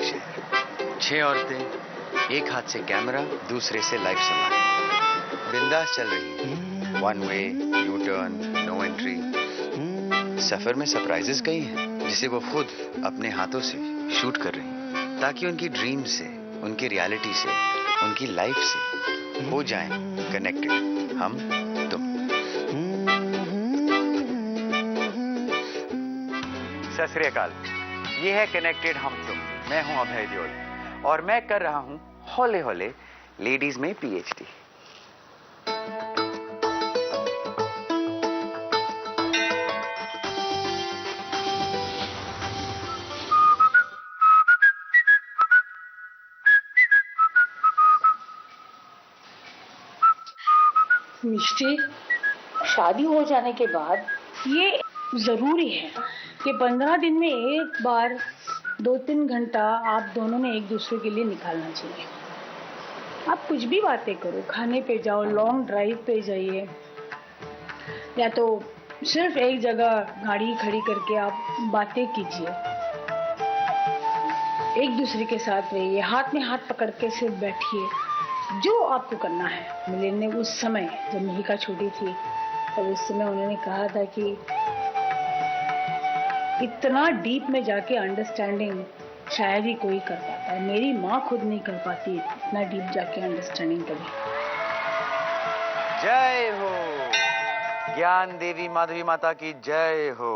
शहर। 6 औरतें, एक हाथ से कैमरा, दूसरे से लाइव संभाल, बिंदास चल रही है। 1 वे, यू टर्न, नो एंट्री। सफर में सरप्राइजेस कई हैं जिसे वो खुद अपने हाथों से शूट कर रही हैं, ताकि उनकी ड्रीम से, उनकी रियलिटी से, उनकी लाइफ से हो जाएं कनेक्टेड हम तुम। सत श्री अकाल, ये है कनेक्टेड हम तुम। मैं हूं अभय देओल और मैं कर रहा हूं हौले हौले लेडीज में पीएचडी। मिष्टी, शादी हो जाने के बाद ये जरूरी है कि 15 दिन में एक बार 2-3 घंटा आप दोनों ने एक दूसरे के लिए निकालना चाहिए। आप कुछ भी बातें करो, खाने पे जाओ, लॉन्ग ड्राइव पे जाइए, या तो सिर्फ एक जगह गाड़ी खड़ी करके आप बातें कीजिए। एक दूसरे के साथ रहिए, हाथ में हाथ पकड़ के सिर्फ बैठिए। जो आपको करना है। मिलन ने उस समय जब मिहिका छोटी थी तब उस समय उन्होंने कहा था कि इतना डीप में जाके अंडरस्टैंडिंग शायद ही कोई कर पाता है। मेरी माँ खुद नहीं कर पाती इतना डीप जाके अंडरस्टैंडिंग कभी। जय हो ज्ञान देवी माधवी माता की जय हो।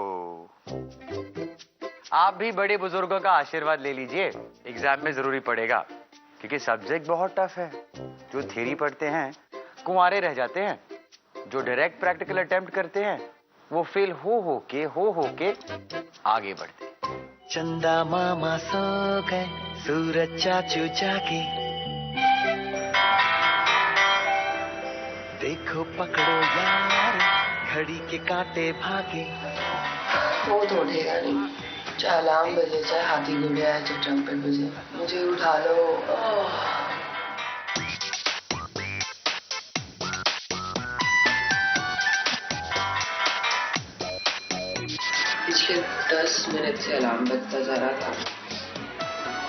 आप भी बड़े बुजुर्गों का आशीर्वाद ले लीजिए, एग्जाम में जरूरी पड़ेगा, क्योंकि सब्जेक्ट बहुत टफ है। जो थ्योरी पढ़ते हैं कुंवारे रह जाते हैं, जो डायरेक्ट प्रैक्टिकल अटेम्प्ट करते हैं वो फेल हो के आगे बढ़ते। चंदा मामा सो गए, सूरज चाचू जागे, देखो पकड़ो यार, घड़ी के कांटे भागे। वो तो उठेगा नहीं, चाहे अलार्म बजे, चाहे हाथी घोड़े आए, चाहे ट्रम्पेट बजे, मुझे उठा लो। पिछले 10 मिनट से अलार्म बजता जा रहा था।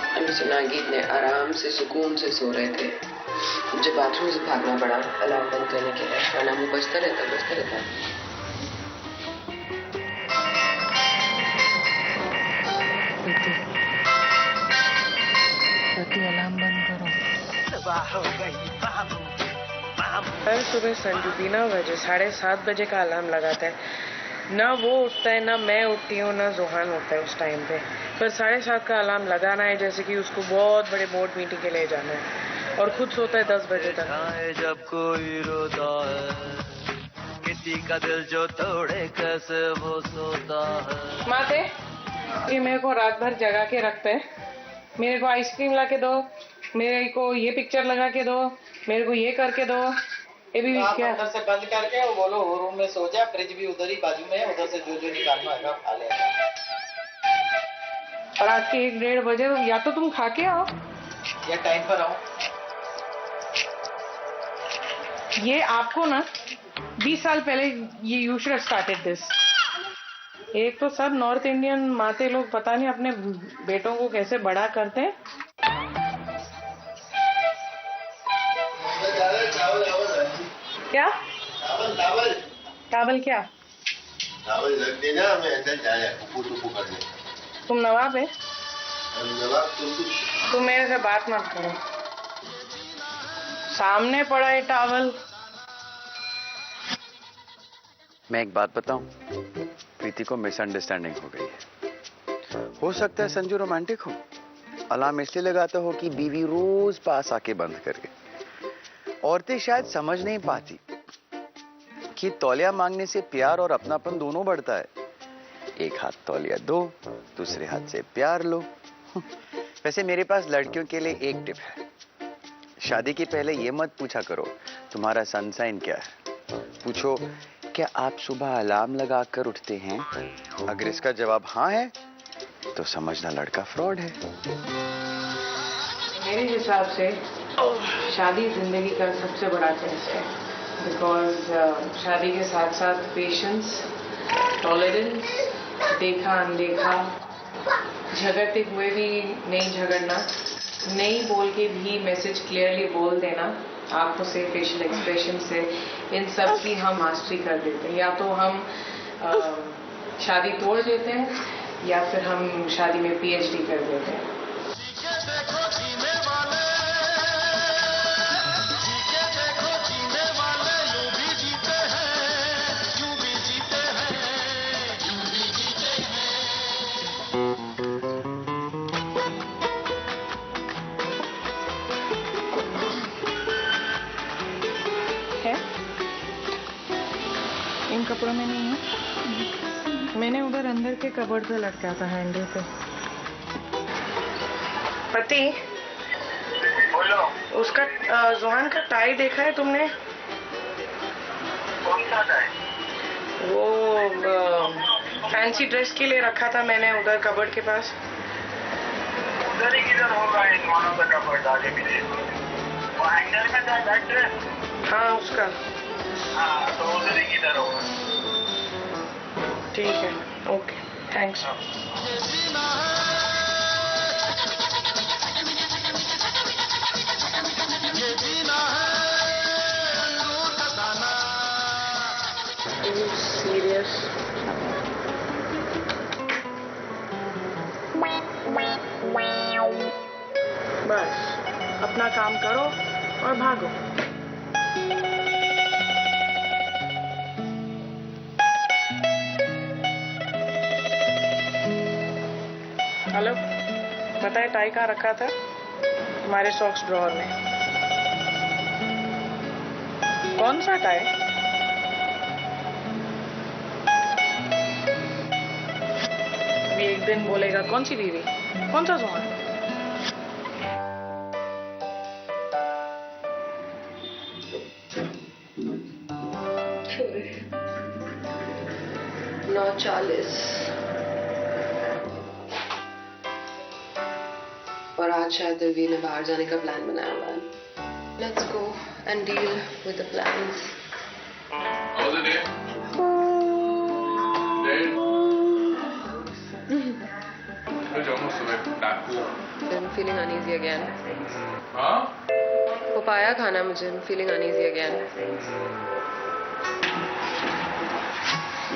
हमने सुना कि इतने आराम से सुकून से सो रहे थे। मुझे बाथरूम से भागना पड़ा अलार्म बंद करने के लिए, वरना वो बजता रहता। अलार्म बंद करो। हर सुबह संजू बिना वजह 7:30 बजे का अलार्म लगाता है। ना वो उठता है, ना मैं उठती हूँ, ना जोहान उठता है उस टाइम पे। पर 7:30 का अलार्म लगाना है जैसे कि उसको बहुत बड़े बोर्ड मीटिंग के लिए जाना है, और खुद सोता है 10 बजे तक। जब कोई रोता है, किसी का दिल जो तोड़े, कैसे वो सोता है। माते, ये मेरे को रात भर जगा के रखते हैं। मेरे को आइसक्रीम ला के दो, मेरे को ये पिक्चर लगा के दो, मेरे को ये करके दो। ये भी आप क्या अंदर से बंद करके वो बोलो वो रूम में सो जा, फ्रिज भी उधर ही बाजू में है, उधर से जो निकालना है खा ले। और रात के 1-1:30 बजे या तो तुम खा के आओ या टाइम पर आओ। ये आपको ना 20 साल पहले ये you should have started this. एक तो सब नॉर्थ इंडियन माते लोग पता नहीं अपने बेटों को कैसे बड़ा करते हैं। क्या चावल क्या चावल रख देना, हमें अंदर जाना है टुकु करने। तुम नवाब है? नवाब तुम मेरे से बात मत करो, सामने पड़ा है टावल। मैं एक बात बताऊं, प्रीति को मिसअंडरस्टैंडिंग हो गई है। हो सकता है संजू रोमांटिक हो, अलार्म इसलिए लगाता हो कि बीवी रोज पास आके बंद करे। औरतें शायद समझ नहीं पाती कि तौलिया मांगने से प्यार और अपनापन दोनों बढ़ता है। एक हाथ तौलिया दो, दूसरे हाथ से प्यार लो। वैसे मेरे पास लड़कियों के लिए एक टिप है, शादी के पहले ये मत पूछा करो तुम्हारा सनसाइन क्या है, पूछो क्या आप सुबह अलार्म लगाकर उठते हैं। अगर इसका जवाब हाँ है तो समझना लड़का फ्रॉड है। मेरे हिसाब से शादी जिंदगी का सबसे बड़ा टेस्ट है, बिकॉज शादी के साथ साथ पेशेंस, टॉलरेंस, देखा अनदेखा, झगड़ते हुए भी नहीं झगड़ना, नहीं बोल के भी मैसेज क्लियरली बोल देना, आंखों से, फेशियल एक्सप्रेशन से, इन सब की हम मास्टरी कर देते हैं। या तो हम शादी तोड़ देते हैं या फिर हम शादी में PhD कर देते हैं। इन कपड़ों में नहीं है, मैंने उधर अंदर के कबर्ड से लटका था हैंडल पे। पति, बोलो। उसका जोहान का टाई देखा है तुमने? कौन सा टाई? वो फैंसी ड्रेस के लिए रखा था मैंने उधर कबर्ड के पास। उधर ही किधर होगा इन दोनों का कपड़ आगे पीछे? वो हैंगर में था बैठ ड्रेस? हाँ उसका। हाँ तो उधर ही किधर होगा? ठीक है, ओके, थैंक्स। सीरियस? बस अपना काम करो और भागो। हेलो, बताए टाई कहाँ रखा था? हमारे सॉक्स ड्रॉअर में। कौन सा टाई? अभी एक दिन बोलेगा कौन सी बीवी, कौन सा जोहान? 9:40 और आज शायद दलवीर ने बाहर जाने का प्लान बनाया हुआ है। Let's go and deal with the plans. How was the day? Dead? It's almost like back home. I'm feeling uneasy again. हाँ? वो पाया खाना मुझे, I'm feeling uneasy again.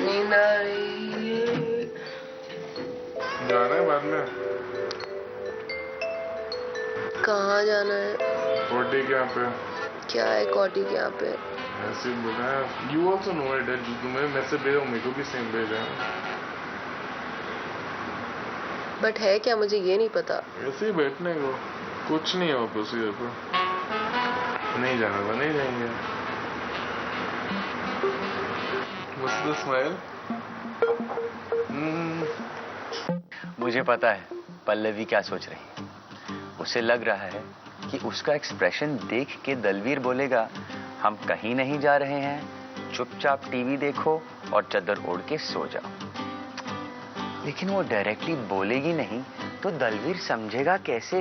नींद आ रही है। जाना है बाद में। कहाँ जाना है? कोटी के यहाँ पे। क्या है कोटी के यहाँ पे? ऐसे ही बोला है। You also know it. तुम्हें मैसेज भेजा, मेरे को भी सेम भेजा है। बट है क्या, मुझे ये नहीं पता। ऐसे ही बैठने को, कुछ नहीं हो प्रोसीजर पर। नहीं जाना था, नहीं जाएंगे। What's the smile? मुझे पता है पल्लवी क्या सोच रही है। उसे लग रहा है कि उसका एक्सप्रेशन देख के दलवीर बोलेगा हम कहीं नहीं जा रहे हैं, चुपचाप टीवी देखो और चादर ओढ़ के सो जाओ। लेकिन वो डायरेक्टली बोलेगी नहीं तो दलवीर समझेगा कैसे?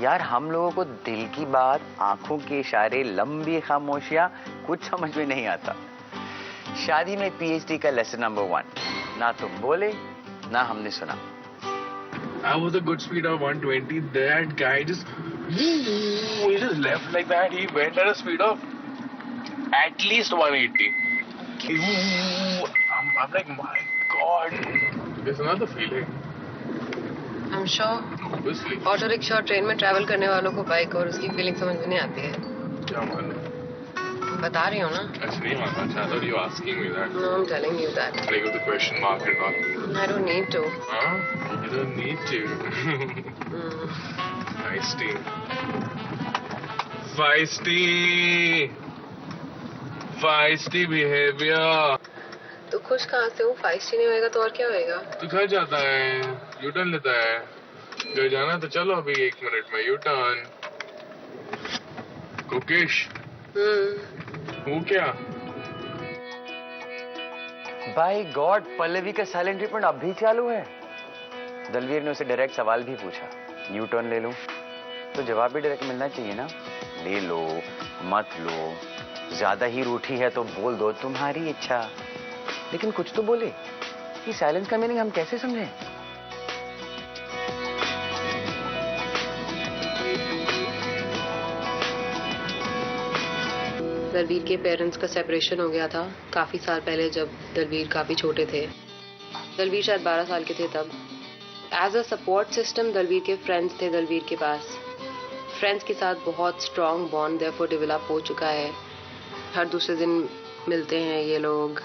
यार हम लोगों को दिल की बात, आंखों के इशारे, लंबी खामोशियां कुछ समझ में नहीं आता। शादी में PhD का लेसन नंबर 1, ना तुम बोले ना हमने सुना। I was a good speed of 120. That guy just left like that. He went at a speed of at least 180. I'm like, my God. There's another feeling. I'm sure. Obviously. Auto rickshaw और train में travel करने वालों को bike और उसकी feeling समझ में नहीं आती है। क्या मालूम? बता रही हूँ ना। ऐसे नहीं मानना चाहता। Are you asking me that? No, I'm telling you that. Like with the question mark and all. I don't need to. Huh? You don't need to. Feisty. Feisty. Feisty behavior. तू खुश कहाँ से हूँ? फाइस्टी नहीं होएगा तो और क्या होएगा? तू घर जाता है, यू टर्न लेता है। घर जाना तो चलो अभी 1 मिनट में यू टर्न। कुकिश हूँ क्या? बाय गॉड, पल्लवी का साइलेंट ट्रीटमेंट अब भी चालू है। दलवीर ने उसे डायरेक्ट सवाल भी पूछा, यू टर्न ले लूं? तो जवाब भी डायरेक्ट मिलना चाहिए ना। ले लो, मत लो, ज्यादा ही रूठी है तो बोल दो तुम्हारी इच्छा। लेकिन कुछ तो बोले। ये साइलेंस का मीनिंग हम कैसे समझें? दलवीर के पेरेंट्स का सेपरेशन हो गया था काफ़ी साल पहले, जब दलवीर काफ़ी छोटे थे। दलवीर शायद 12 साल के थे तब। As a support system Dalvir के फ्रेंड्स थे दलवीर के पास। फ्रेंड्स के साथ बहुत स्ट्रॉन्ग बॉन्ड देयरफॉर डेवलप हो चुका है। हर दूसरे दिन मिलते हैं ये लोग,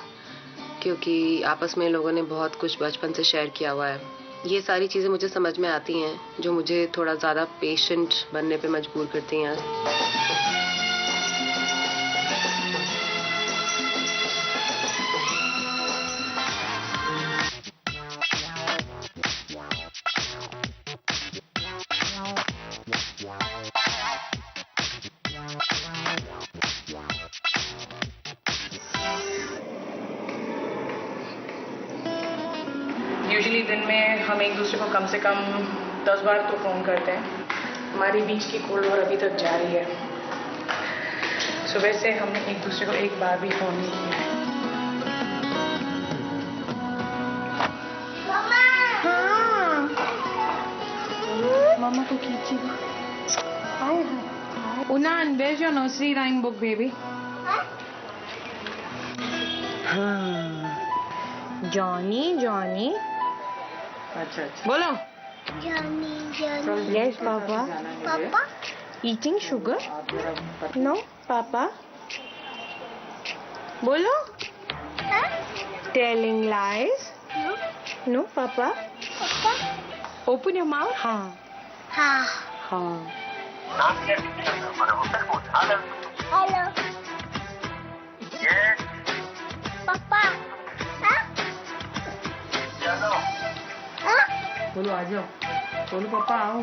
क्योंकि आपस में लोगों ने बहुत कुछ बचपन से शेयर किया हुआ है। ये सारी चीज़ें मुझे समझ में आती हैं, जो मुझे थोड़ा ज़्यादा पेशेंट बनने पे मजबूर करती हैं। यूजुअली दिन में हम एक दूसरे को कम से कम 10 बार तो फ़ोन करते हैं। हमारी बीच की कोल्ड वॉर अभी तक जारी है। सुबह से हमने एक दूसरे को एक बार भी फ़ोन नहीं किया है। Mama को खींचेगा। हाय हाय। Unan, where's your nursery rhyme book, baby? Johnny, Johnny. अच्छा अच्छा बोलो. Johnny, Johnny. Yes, Papa. Papa? Eating sugar? No, Papa. बोलो. Huh? Telling lies? No. No, Papa. Papa? Open your mouth. हाँ. Ha. हाँ. Hello. Yes. Papa? Huh? Huh? बोलो आ जाओ। बोलो पापा आओ।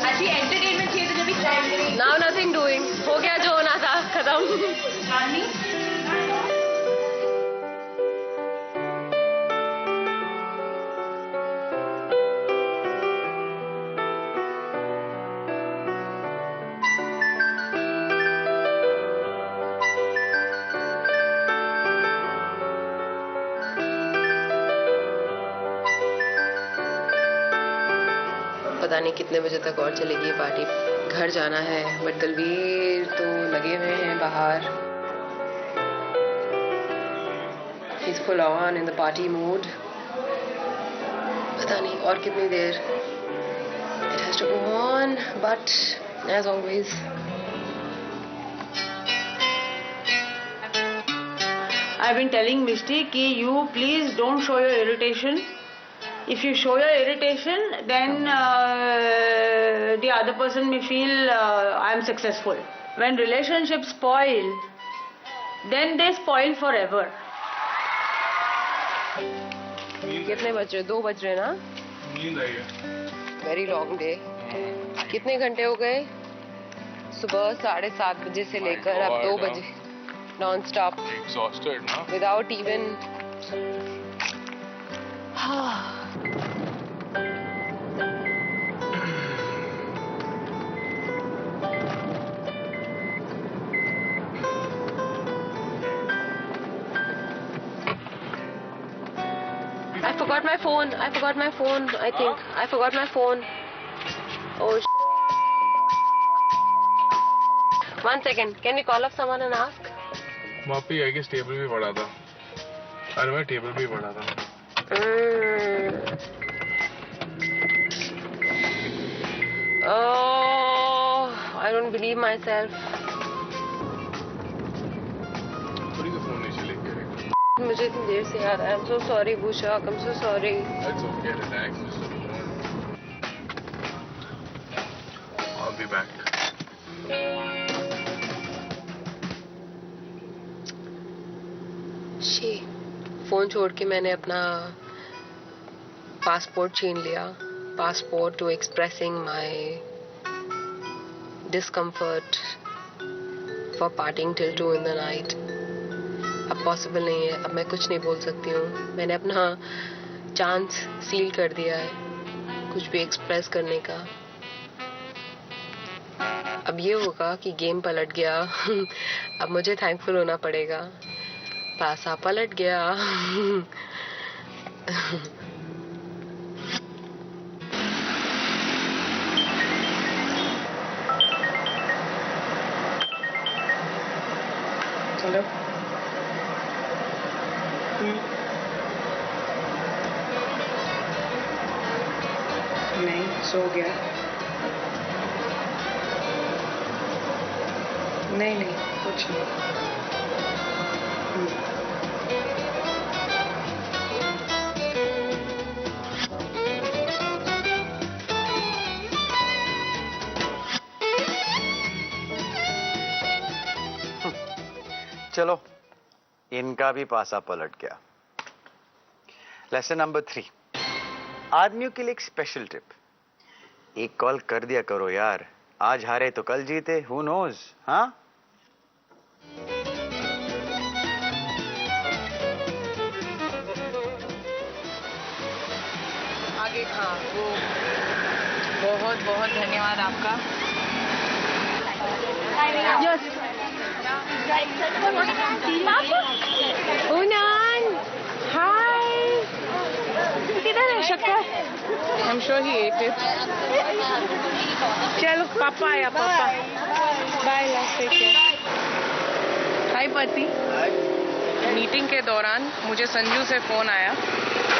अच्छी एंटरटेनमेंट चाहिए तो जब भी नाउ नथिंग डूइंग, हो गया जो होना था, खत्म। पता नहीं कितने बजे तक और चलेगी ये पार्टी। घर जाना है, बट दलवीर तो लगे हुए हैं बाहर। He's full on in the party mood. पता नहीं और कितनी देर। It has to go on, but as always. I've been telling Mishti कि you please don't show your irritation. If you show your irritation, then the other person may feel I'm successful. When relationships spoil, then they spoil forever. कितने बज रहे? 2 बज रहे ना? नींद आई है। Very long day. कितने घंटे हो गए? सुबह 7:30 बजे से लेकर अब 2 बजे नॉन स्टॉप, Exhausted ना? Without even I forgot my phone. I forgot my phone. I think I forgot my phone. Oh. One second. Can we call up someone and ask? वहाँ पे आई गेस टेबल भी पड़ा था। अरे मैं table भी पड़ा था। Oh, I don't believe myself. थोड़ी तो फोन नीचे लेके आएगा। मुझे इतनी देर से याद आया। I'm so sorry, Bushak. I'm so sorry. It's okay, relax. I'll be back. She, phone छोड़ के मैंने अपना पासपोर्ट छीन लिया। Passport to expressing my discomfort for parting till 2 in the night. अब पॉसिबल नहीं है, अब मैं कुछ नहीं बोल सकती हूँ। मैंने अपना चांस सील कर दिया है कुछ भी एक्सप्रेस करने का। अब ये होगा कि गेम पलट गया। अब मुझे थैंकफुल होना पड़ेगा। पासा पलट गया। हेलो। नहीं, सो गया। नहीं नहीं, कुछ नहीं। चलो, इनका भी पासा पलट गया। लेसन नंबर 3, आदमियों के लिए एक स्पेशल टिप। एक कॉल कर दिया करो यार, आज हारे तो कल जीते, हु नोज। हाँ, आगे हाँ, वो बहुत बहुत धन्यवाद आपका। Unan! Hi! किधर है शक्कर? I'm sure he ate it. चलो पापा आया, पापा। Bye, love, take care. Hi पति। मीटिंग के दौरान मुझे संजू से फोन आया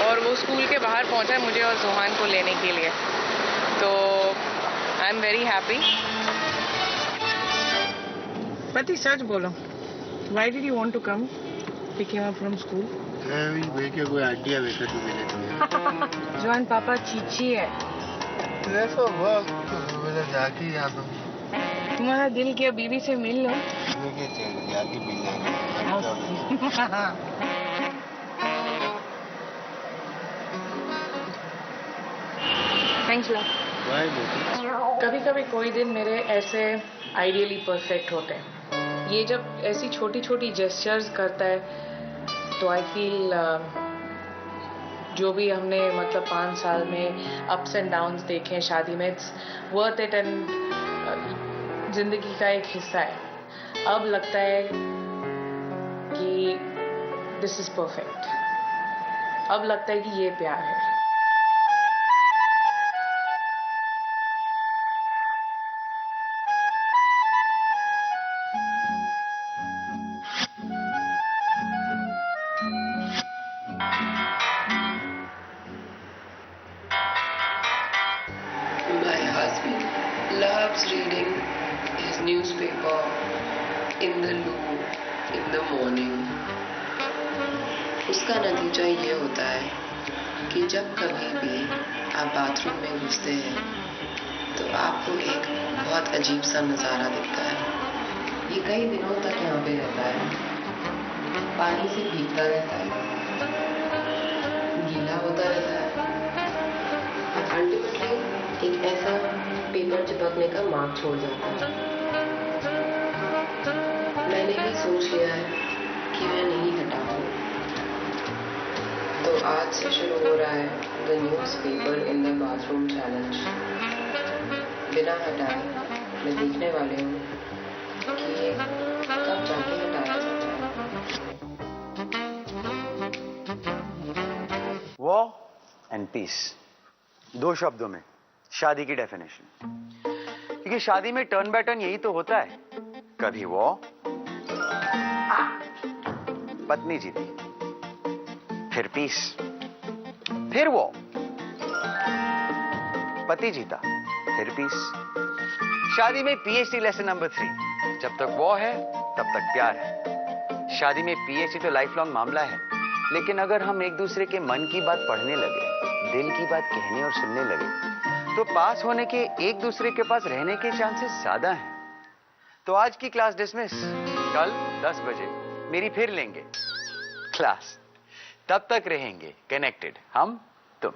और वो स्कूल के बाहर पहुंचा है मुझे और जोहान को लेने के लिए, तो आई एम वेरी हैप्पी। पति सच बोलो, why did you want to come pick him up from school? कोई आइडिया बेटा तू मिले तो जोहान पापा चीची है। ऐसा मेरा जाके यहाँ तो तुम्हारा दिल किया बीवी से मिल लो। जाके मिल लेंगे। Thanks love. बाय बेटी। कभी कभी कोई दिन मेरे ऐसे आइडियली परफेक्ट होते हैं। ये जब ऐसी छोटी छोटी जेस्चर्स करता है तो आई फील जो भी हमने मतलब 5 साल में अप्स एंड डाउन्स देखे हैं शादी में, इट्स वर्थ इट एंड जिंदगी का एक हिस्सा है। अब लगता है कि दिस इज परफेक्ट। अब लगता है कि ये प्यार है। My husband loves reading his newspaper in the loo in the morning. उसका नतीजा ये होता है कि जब कभी भी आप बाथरूम में घुसते हैं तो आपको एक बहुत अजीब सा नज़ारा दिखता है। ये कई दिनों तक यहाँ पे रहता है, पानी से भीगता रहता है, गीला होता रहता है और अल्टीमेटली एक ऐसा पेपर चिपकने का मार्क छोड़ जाता है। मैंने भी सोच लिया है कि मैं नहीं हटाऊँ, तो आज से शुरू हो रहा है the newspaper in the bathroom challenge. बिना हटाए मैं देखने वाले हूँ कि कब जाके हटाया जाता है। वॉर एंड पीस, 2 शब्दों में शादी की डेफिनेशन। क्योंकि शादी में टर्न बाय टर्न यही तो होता है, कभी वो पत्नी जीती, फिर पीस, फिर वो पति जीता, फिर पीस। शादी में पीएचडी लेसन नंबर 3, जब तक वो है तब तक प्यार है। शादी में पीएचडी तो लाइफ लॉन्ग मामला है, लेकिन अगर हम एक दूसरे के मन की बात पढ़ने लगे, दिल की बात कहने और सुनने लगे, तो पास होने के, एक दूसरे के पास रहने के चांसेस ज्यादा हैं। तो आज की क्लास डिसमिस, कल 10 बजे मेरी फिर लेंगे क्लास। तब तक रहेंगे कनेक्टेड हम तुम।